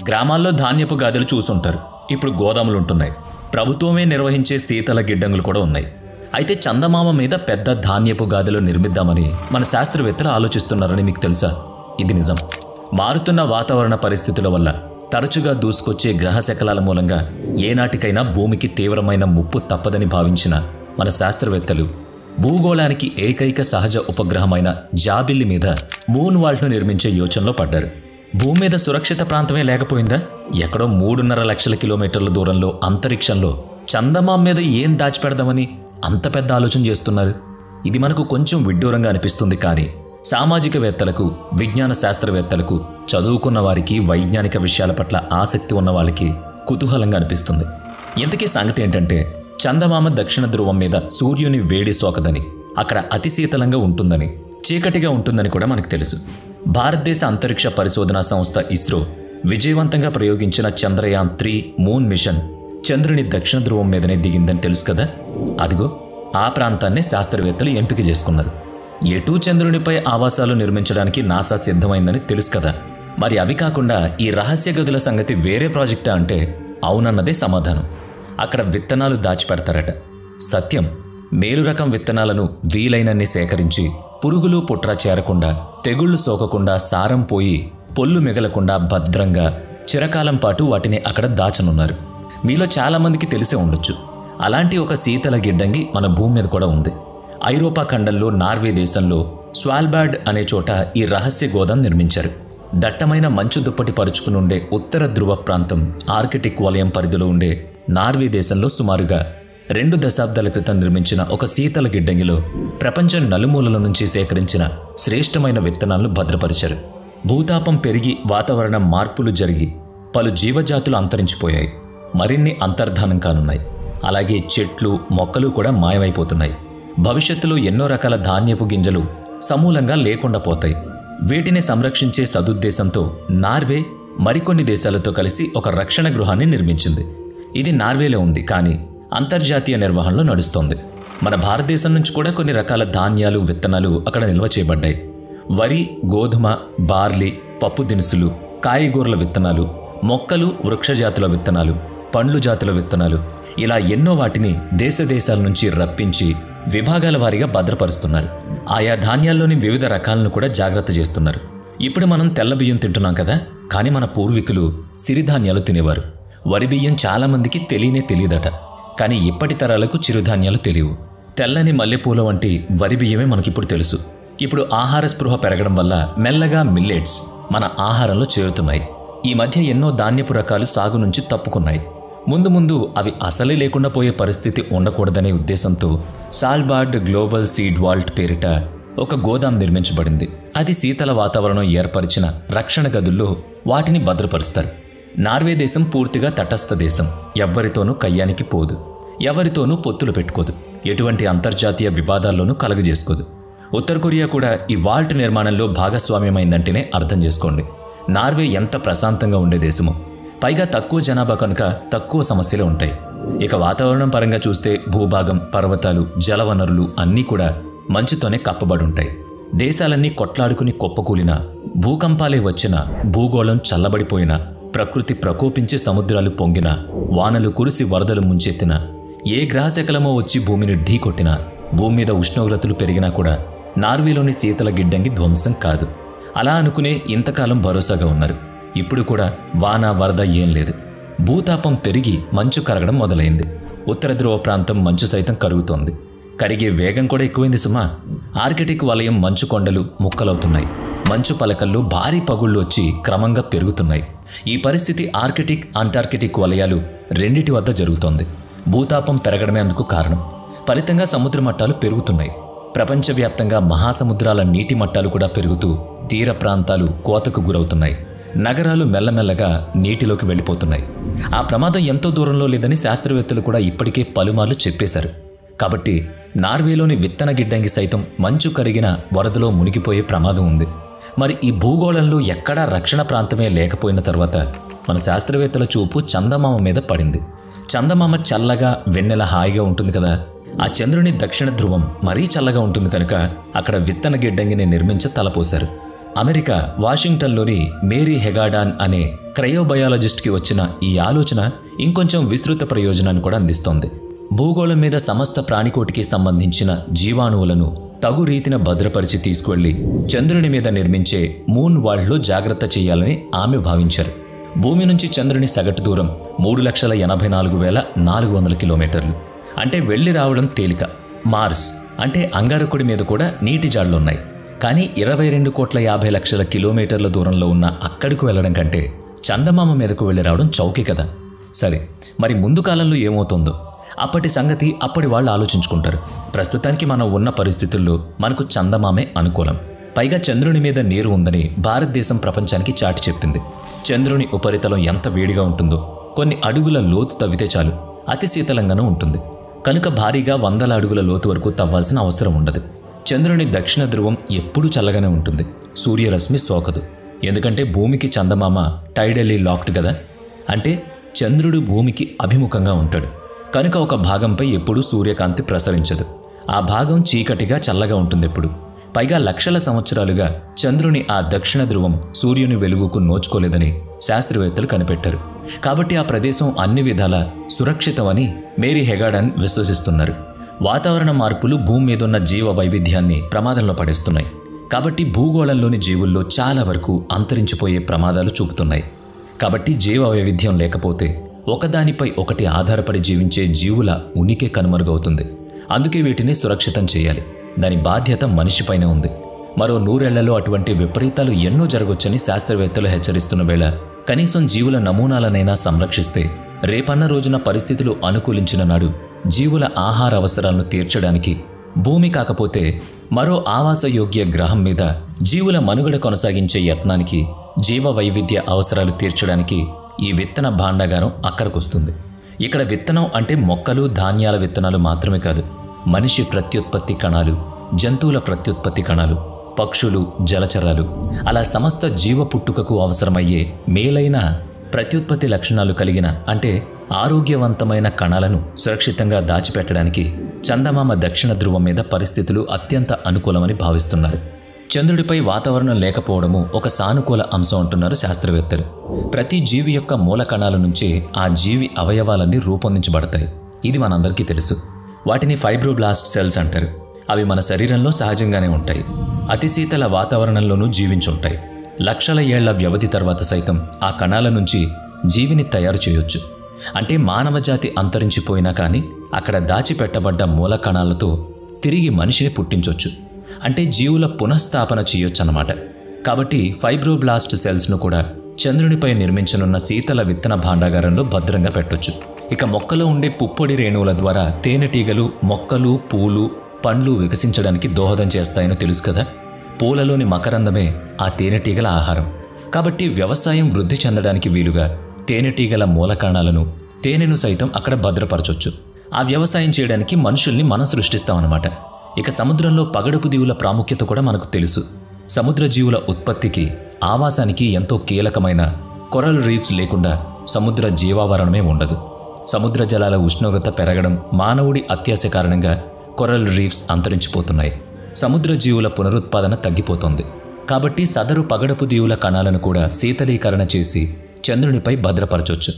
గ్రామాల్లో ధాన్యపు గాదెలు చూసుంటారు. ఇప్పుడు గోదాములు ఉంటున్నాయి. ప్రభుత్వమే నిర్వహించే శీతల గిడ్డంగులు కూడా ఉన్నాయి. అయితే చందమామ మీద పెద్ద ధాన్యపు గాదెలు నిర్మిద్దామని మన శాస్త్రవేత్తలు ఆలోచిస్తున్నారని మీకు తెలుసా? ఇది నిజం. మారుతున్న వాతావరణ పరిస్థితుల వల్ల తరచుగా దూసుకొచ్చే గ్రహశకలాల మూలంగా ఏనాటికైనా భూమికి తీవ్రమైన ముప్పు తప్పదని భావించిన మన శాస్త్రవేత్తలు భూగోళానికి ఏకైక సహజ ఉపగ్రహమైన జాబిల్లి మీద మూన్ వాల్ట్ను నిర్మించే యోచనలో పడ్డారు. భూమి మీద సురక్షిత ప్రాంతమే లేకపోయిందా? ఎక్కడో 3.5 లక్షల కిలోమీటర్ల దూరంలో అంతరిక్షంలో చందమామ మీద ఏం దాచిపెడదామని అంత పెద్ద ఆలోచన చేస్తున్నారు? ఇది మనకు కొంచెం విడ్డూరంగా అనిపిస్తుంది. కానీ సామాజికవేత్తలకు, విజ్ఞాన శాస్త్రవేత్తలకు, చదువుకున్న వారికి, వైజ్ఞానిక విషయాల పట్ల ఆసక్తి ఉన్న వాళ్ళకి కుతూహలంగా అనిపిస్తుంది. ఇంతకీ సంగతి ఏంటంటే, చందమామ దక్షిణ ధ్రువం మీద సూర్యుని వేడి సోకదని, అక్కడ అతి శీతలంగా ఉంటుందని, చీకటిగా ఉంటుందని కూడా మనకు తెలుసు. భారతదేశ అంతరిక్ష పరిశోధనా సంస్థ ఇస్రో విజయవంతంగా ప్రయోగించిన చంద్రయాన్-3 మూన్ మిషన్ చంద్రుని దక్షిణ ధ్రువం మీదనే దిగిందని తెలుసు కదా. అదిగో ఆ ప్రాంతాన్ని శాస్త్రవేత్తలు ఎంపిక చేసుకున్నారు. ఎటూ చంద్రునిపై ఆవాసాలు నిర్మించడానికి నాసా సిద్ధమైందని తెలుసు కదా. మరి అవి కాకుండా ఈ రహస్య గదుల సంగతి వేరే ప్రాజెక్టా అంటే అవునన్నదే సమాధానం. అక్కడ విత్తనాలు దాచిపెడతారట. సత్యం, మేలు రకం విత్తనాలను వీలైనన్ని సేకరించి పురుగులు పుట్రా చేరకుండా, తెగుళ్లు సోకకుండా, సారం పోయి పొల్లు మిగలకుండా భద్రంగా చిరకాలం పాటు వాటిని అక్కడ దాచనున్నారు. మీలో చాలామందికి తెలిసే ఉండొచ్చు, అలాంటి ఒక శీతల గిడ్డంగి మన భూమి మీద కూడా ఉంది. ఐరోపా ఖండంలో నార్వే దేశంలో స్వాల్బార్డ్ అనే చోట ఈ రహస్య గోదాం నిర్మించారు. దట్టమైన మంచు దుప్పటి పరుచుకుని ఉండే ఉత్తర ధ్రువ ప్రాంతం ఆర్కిటిక్ వలయం పరిధిలో ఉండే నార్వే దేశంలో సుమారుగా 2 దశాబ్దాల క్రితం నిర్మించిన ఒక శీతల గిడ్డంగిలో ప్రపంచం నలుమూలల నుంచి సేకరించిన శ్రేష్టమైన విత్తనాలను భద్రపరిచారు. భూతాపం పెరిగి వాతావరణ మార్పులు జరిగి పలు జీవజాతులు అంతరించిపోయాయి. మరిన్ని అంతర్ధానం కానున్నాయి. అలాగే చెట్లు, మొక్కలు కూడా మాయమైపోతున్నాయి. భవిష్యత్తులో ఎన్నో రకాల ధాన్యపు గింజలు సమూలంగా లేకుండా పోతాయి. వీటిని సంరక్షించే సదుద్దేశంతో నార్వే మరికొన్ని దేశాలతో కలిసి ఒక రక్షణ గృహాన్ని నిర్మించింది. ఇది నార్వేలో ఉంది, కానీ అంతర్జాతీయ నిర్వహణలో నడుస్తోంది. మన భారతదేశం నుంచి కూడా కొన్ని రకాల ధాన్యాలు, విత్తనాలు అక్కడ నిల్వ చేయబడ్డాయి. వరి, గోధుమ, బార్లీ, పప్పు దినుసులు, కాయగూరల విత్తనాలు, మొక్కలు, వృక్షజాతుల విత్తనాలు, పండ్లు జాతుల విత్తనాలు, ఇలా ఎన్నో వాటిని దేశాల నుంచి రప్పించి విభాగాల వారీగా భద్రపరుస్తున్నారు. ఆయా ధాన్యాల్లోని వివిధ రకాలను కూడా జాగ్రత్త చేస్తున్నారు. ఇప్పుడు మనం తెల్ల బియ్యం తింటున్నాం కదా, కానీ మన పూర్వీకులు సిరిధాన్యాలు తినేవారు. వరి బియ్యం చాలామందికి తెలియదట. కానీ ఇప్పటి తరాలకు చిరుధాన్యాలు తెలియవు. తెల్లని మల్లెపూల వంటి వరి బియ్యమే మనకిప్పుడు తెలుసు. ఇప్పుడు ఆహార స్పృహ పెరగడం వల్ల మెల్లగా మిల్లెట్స్ మన ఆహారంలో చేరుతున్నాయి. ఈ మధ్య ఎన్నో ధాన్యపు రకాలు సాగు నుంచి తప్పుకున్నాయి. ముందు అవి అసలే లేకుండా పోయే పరిస్థితి ఉండకూడదనే ఉద్దేశంతో సాల్బార్డ్ గ్లోబల్ సీడ్ వాల్ట్ పేరిట ఒక గోదాం నిర్మించబడింది. అది శీతల వాతావరణం ఏర్పరిచిన రక్షణ గదుల్లో వాటిని భద్రపరుస్తారు. నార్వే దేశం పూర్తిగా తటస్థ దేశం. ఎవ్వరితోనూ కయ్యానికి పోదు, ఎవరితోనూ పొత్తులు పెట్టుకోదు, ఎటువంటి అంతర్జాతీయ వివాదాల్లోనూ కలుగజేసుకోదు. ఉత్తర కొరియా కూడా ఈ వాల్ట్ నిర్మాణంలో భాగస్వామ్యమైందంటేనే అర్థం చేసుకోండి నార్వే ఎంత ప్రశాంతంగా ఉండే దేశమో. పైగా తక్కువ జనాభా కనుక తక్కువ సమస్యలు ఉంటాయి. ఇక వాతావరణం పరంగా చూస్తే భూభాగం, పర్వతాలు, జలవనరులు అన్నీ కూడా మంచుతోనే కప్పబడి ఉంటాయి. దేశాలన్నీ కొట్లాడుకుని కుప్పకూలినా, భూకంపాలే వచ్చినా, భూగోళం చల్లబడిపోయినా, ప్రకృతి ప్రకోపించి సముద్రాలు పొంగినా, వానలు కురిసి వరదలు ముంచెత్తినా, ఏ గ్రహశకలమో వచ్చి భూమిని ఢీకొట్టినా, భూమి మీద ఉష్ణోగ్రతలు పెరిగినా కూడా నార్వేలోని శీతల గిడ్డంగి ధ్వంసం కాదు. అలా అనుకునే ఇంతకాలం భరోసాగా ఉన్నారు. ఇప్పుడు కూడా వాన, వరద ఏం లేదు. భూతాపం పెరిగి మంచు కరగడం మొదలైంది. ఉత్తర ధ్రువ ప్రాంతం మంచు సైతం కరుగుతోంది. కరిగే వేగం కూడా ఎక్కువైంది సుమా. ఆర్కిటిక్ వలయం మంచు కొండలు ముక్కలవుతున్నాయి. మంచు పలకల్లో భారీ పగుళ్లు వచ్చి క్రమంగా పెరుగుతున్నాయి. ఈ పరిస్థితి ఆర్కిటిక్, అంటార్కిటిక్ వలయాలు రెండిటి వద్ద జరుగుతోంది. భూతాపం పెరగడమే అందుకు కారణం. ఫలితంగా సముద్ర మట్టాలు పెరుగుతున్నాయి. ప్రపంచవ్యాప్తంగా మహాసముద్రాల నీటి మట్టాలు కూడా పెరుగుతూ తీర ప్రాంతాలు కోతకు గురవుతున్నాయి. నగరాలు మెల్లమెల్లగా నీటిలోకి వెళ్ళిపోతున్నాయి. ఆ ప్రమాదం ఎంతో దూరంలో లేదని శాస్త్రవేత్తలు కూడా ఇప్పటికే పలుమార్లు చెప్పేశారు. కాబట్టి నార్వేలోని విత్తన గిడ్డంగి సైతం మంచు కరిగిన వరదలో మునిగిపోయే ప్రమాదం ఉంది. మరి ఈ భూగోళంలో ఎక్కడా రక్షణ ప్రాంతమే లేకపోయిన తర్వాత మన శాస్త్రవేత్తల చూపు చందమామ మీద పడింది. చందమామ చల్లగా, వెన్నెల హాయిగా ఉంటుంది కదా. ఆ చంద్రుని దక్షిణ ధ్రువం మరీ చల్లగా ఉంటుంది కనుక అక్కడ విత్తన గిడ్డంగిని నిర్మించి తలపోశారు. అమెరికా వాషింగ్టన్లోని మేరీ హెగాడాన్ అనే క్రయోబయాలజిస్ట్కి వచ్చిన ఈ ఆలోచన ఇంకొంచెం విస్తృత ప్రయోజనాన్ని కూడా అందిస్తోంది. భూగోళం మీద సమస్త ప్రాణికోటికి సంబంధించిన జీవాణువులను తగు రీతిన భద్రపరిచి తీసుకువెళ్లి చంద్రుని మీద నిర్మించే మూన్ వాల్డ్లో జాగ్రత్త చేయాలని ఆమె భావించారు. భూమి నుంచి చంద్రుని సగటు దూరం 3,84,400 కిలోమీటర్లు. అంటే వెళ్లి రావడం తేలిక. మార్స్ అంటే అంగారకుడి మీద కూడా నీటి జాడలున్నాయి. కానీ 22,50,00,000 కిలోమీటర్ల దూరంలో ఉన్న అక్కడికి వెళ్లడం కంటే చందమామ మీదకు వెళ్లి రావడం చౌకీ కదా. సరే, మరి ముందు కాలంలో ఏమవుతుందో అప్పటి సంగతి అప్పటి వాళ్ళు ఆలోచించుకుంటారు. ప్రస్తుతానికి మనం ఉన్న పరిస్థితుల్లో మనకు చందమామే అనుకూలం. పైగా చంద్రుని మీద నీరు ఉందని భారతదేశం ప్రపంచానికి చాటి చెప్పింది. చంద్రుని ఉపరితలం ఎంత వేడిగా ఉంటుందో కొన్ని అడుగుల లోతు తవ్వితే చాలు అతి శీతలంగానూ ఉంటుంది. కనుక భారీగా 100 అడుగుల లోతు వరకు తవ్వాల్సిన అవసరం ఉండదు. చంద్రుని దక్షిణ ధ్రువం ఎప్పుడూ చల్లగానే ఉంటుంది. సూర్యరశ్మి సోకదు. ఎందుకంటే భూమికి చందమామ టైడల్లీ లాక్డ్ కదా. అంటే చంద్రుడు భూమికి అభిముఖంగా ఉంటాడు. కనుక ఒక భాగంపై ఎప్పుడూ సూర్యకాంతి ప్రసరించదు. ఆ భాగం చీకటిగా చల్లగా ఉంటుంది ఎప్పుడు. పైగా లక్షల సంవత్సరాలుగా చంద్రుని ఆ దక్షిణ ధ్రువం సూర్యుని వెలుగుకు నోచుకోలేదని శాస్త్రవేత్తలు కనిపెట్టారు. కాబట్టి ఆ ప్రదేశం అన్ని విధాలా సురక్షితమని మేరీ హెగాడాన్ విశ్వసిస్తున్నారు. వాతావరణ మార్పులు భూమి మీదున్న జీవ వైవిధ్యాన్ని ప్రమాదంలో పడేస్తున్నాయి. కాబట్టి భూగోళంలోని జీవుల్లో చాలా వరకు అంతరించిపోయే ప్రమాదాలు చూపుతున్నాయి. కాబట్టి జీవ వైవిధ్యం లేకపోతే ఒకదానిపై ఒకటి ఆధారపడి జీవించే జీవుల ఉనికి కనుమరుగవుతుంది. అందుకే వీటిని సురక్షితం చేయాలి. దాని బాధ్యత మనిషిపైనే ఉంది. మరో 100 ఏళ్లలో అటువంటి విపరీతాలు ఎన్నో జరగొచ్చని శాస్త్రవేత్తలు హెచ్చరిస్తున్న వేళ కనీసం జీవుల నమూనాలనైనా సంరక్షిస్తే రేపన్న రోజున పరిస్థితులు అనుకూలించిన నాడు జీవుల ఆహార అవసరాలను తీర్చడానికి భూమి కాకపోతే మరో ఆవాసయోగ్య గ్రహం మీద జీవుల మనుగడ కొనసాగించే యత్నానికి జీవ వైవిధ్య అవసరాలు తీర్చడానికి ఈ విత్తన భాండాగారం అక్కరకొస్తుంది. ఇక్కడ విత్తనం అంటే మొక్కలు ధాన్యాల విత్తనాలు మాత్రమే కాదు, మనిషి ప్రత్యుత్పత్తి కణాలు, జంతువుల ప్రత్యుత్పత్తి కణాలు, పక్షులు, జలచరాలు, అలా సమస్త జీవ పుట్టుకకు అవసరమయ్యే మేలైన ప్రత్యుత్పత్తి లక్షణాలు కలిగిన అంటే ఆరోగ్యవంతమైన కణాలను సురక్షితంగా దాచిపెట్టడానికి చందమామ దక్షిణ ధ్రువం మీద పరిస్థితులు అత్యంత అనుకూలమని భావిస్తున్నారు. చంద్రుడిపై వాతావరణం లేకపోవడము ఒక సానుకూల అంశం అంటున్నారు శాస్త్రవేత్తలు. ప్రతి జీవి యొక్క మూల కణాల నుంచే ఆ జీవి అవయవాలన్నీ రూపొందించబడతాయి. ఇది మనందరికీ తెలుసు. వాటిని ఫైబ్రోబ్లాస్ట్ సెల్స్ అంటారు. అవి మన శరీరంలో సహజంగానే ఉంటాయి. అతి శీతల వాతావరణంలోనూ జీవించుంటాయి. లక్షల ఏళ్ల వ్యవధి తర్వాత సైతం ఆ కణాల నుంచి జీవిని తయారు చేయొచ్చు. అంటే మానవజాతి అంతరించిపోయినా కానీ అక్కడ దాచిపెట్టబడ్డ మూల కణాలతో తిరిగి మనిషిని పుట్టించొచ్చు. అంటే జీవుల పునఃస్థాపన చేయొచ్చన్నమాట. కాబట్టి ఫైబ్రోబ్లాస్ట్ సెల్స్ను కూడా చంద్రునిపై నిర్మించనున్న శీతల విత్తన భాండాగారంలో భద్రంగా పెట్టొచ్చు. ఇక మొక్కలో ఉండే పుప్పొడి రేణువుల ద్వారా తేనెటీగలు మొక్కలు, పూలు, పండ్లు వికసించడానికి దోహదం చేస్తాయని తెలుసు కదా. పూలలోని మకరందమే ఆ తేనెటీగల ఆహారం. కాబట్టి వ్యవసాయం వృద్ధి చెందడానికి వీలుగా తేనెటీగల మూలకణాలను, తేనెను సైతం అక్కడ భద్రపరచొచ్చు. ఆ వ్యవసాయం చేయడానికి మనుషుల్ని మనం సృష్టిస్తామన్నమాట. ఇక సముద్రంలో పగడుపు దీవుల ప్రాముఖ్యత కూడా మనకు తెలుసు. సముద్ర జీవుల ఉత్పత్తికి, ఆవాసానికి ఎంతో కీలకమైన కొరల్ రీఫ్స్ లేకుండా సముద్ర జీవావరణమే ఉండదు. సముద్ర జలాల ఉష్ణోగ్రత పెరగడం, మానవుడి అత్యాశ కారణంగా కొరల్ రీఫ్స్ అంతరించిపోతున్నాయి. సముద్ర జీవుల పునరుత్పాదన తగ్గిపోతోంది. కాబట్టి సదరు పగడపు దీవుల కణాలను కూడా శీతలీకరణ చేసి చంద్రునిపై భద్రపరచొచ్చు.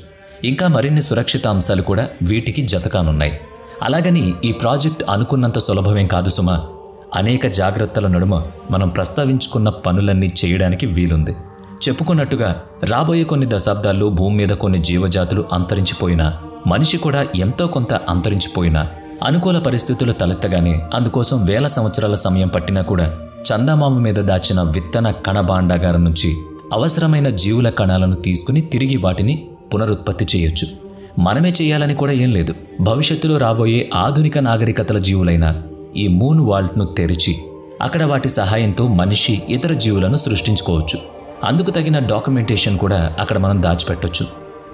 ఇంకా మరిన్ని సురక్షిత అంశాలు కూడా వీటికి జతకానున్నాయి. అలాగని ఈ ప్రాజెక్ట్ అనుకున్నంత సులభమేం కాదు సుమా. అనేక జాగ్రత్తల నడుమ మనం ప్రస్తావించుకున్న పనులన్నీ చేయడానికి వీలుంది. చెప్పుకున్నట్టుగా రాబోయే కొన్ని దశాబ్దాల్లో భూమి మీద కొన్ని జీవజాతులు అంతరించిపోయినా, మనిషి కూడా ఎంతో కొంత అంతరించిపోయినా, అనుకూల పరిస్థితులు తలెత్తగానే అందుకోసం వేల సంవత్సరాల సమయం పట్టినా కూడా చందమామ మీద దాచిన విత్తన కణభాండాగారం నుంచి అవసరమైన జీవుల కణాలను తీసుకుని తిరిగి వాటిని పునరుత్పత్తి చేయొచ్చు. మనమే చేయాలని కూడా ఏం లేదు. భవిష్యత్తులో రాబోయే ఆధునిక నాగరికతల జీవులైన ఈ మూన్ వాల్ట్ను తెరిచి అక్కడ వాటి సహాయంతో మనిషి ఇతర జీవులను సృష్టించుకోవచ్చు. అందుకు తగిన డాక్యుమెంటేషన్ కూడా అక్కడ మనం దాచిపెట్టొచ్చు.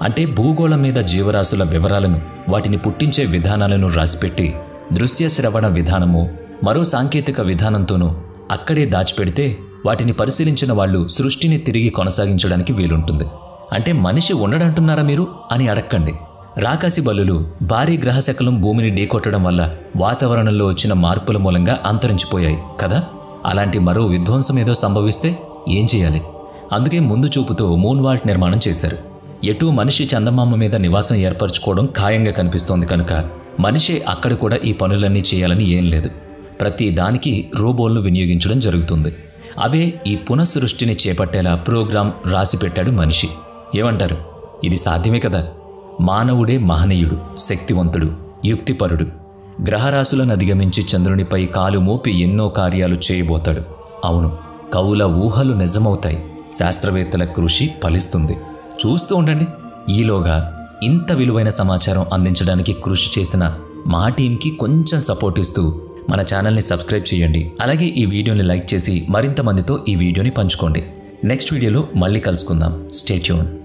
అంటే భూగోళం మీద జీవరాశుల వివరాలను, వాటిని పుట్టించే విధానాలను రాసిపెట్టి దృశ్య శ్రవణ విధానము, మరో సాంకేతిక విధానంతోనూ అక్కడే దాచిపెడితే వాటిని పరిశీలించిన వాళ్ళు సృష్టిని తిరిగి కొనసాగించడానికి వీలుంటుంది. అంటే మనిషి ఉండడంటున్నారా మీరు అని అడక్కండి. రాకాసి బల్లులు భారీ గ్రహశకలం భూమిని ఢీకొట్టడం వల్ల వాతావరణంలో వచ్చిన మార్పుల మూలంగా అంతరించిపోయాయి కదా. అలాంటి మరో విధ్వంసం ఏదో సంభవిస్తే ఏం చేయాలి? అందుకే ముందు చూపుతో మూన్ వాల్ట్ నిర్మాణం చేశారు. ఎటు మనిషి చందమామ మీద నివాసం ఏర్పరచుకోవడం ఖాయంగా కనిపిస్తోంది కనుక మనిషే అక్కడ కూడా ఈ పనులన్నీ చేయాలని ఏం లేదు. ప్రతి దానికి రోబోలను వినియోగించడం జరుగుతుంది. అవే ఈ పునఃసృష్టిని చేపట్టేలా ప్రోగ్రాం రాసి పెట్టాడు మనిషి. ఏమంటారు? ఇది సాధ్యమే కదా? మానవుడే మహనీయుడు, శక్తివంతుడు, యుక్తిపరుడు. గ్రహరాశులను అధిగమించి చంద్రునిపై కాలు మోపి ఎన్నో కార్యాలు చేయబోతాడు. అవును, కవుల ఊహలు నిజమవుతాయి. శాస్త్రవేత్తల కృషి ఫలిస్తుంది. చూస్తూ ఉండండి. ఈలోగా ఇంత విలువైన సమాచారం అందించడానికి కృషి చేసిన మా టీంకి కొంచెం సపోర్ట్ ఇస్తూ మన ఛానల్ని సబ్స్క్రైబ్ చేయండి. అలాగే ఈ వీడియోని లైక్ చేసి మరింత మందితో ఈ వీడియోని పంచుకోండి. నెక్స్ట్ వీడియోలో మళ్ళీ కలుసుకుందాం. Stay tune.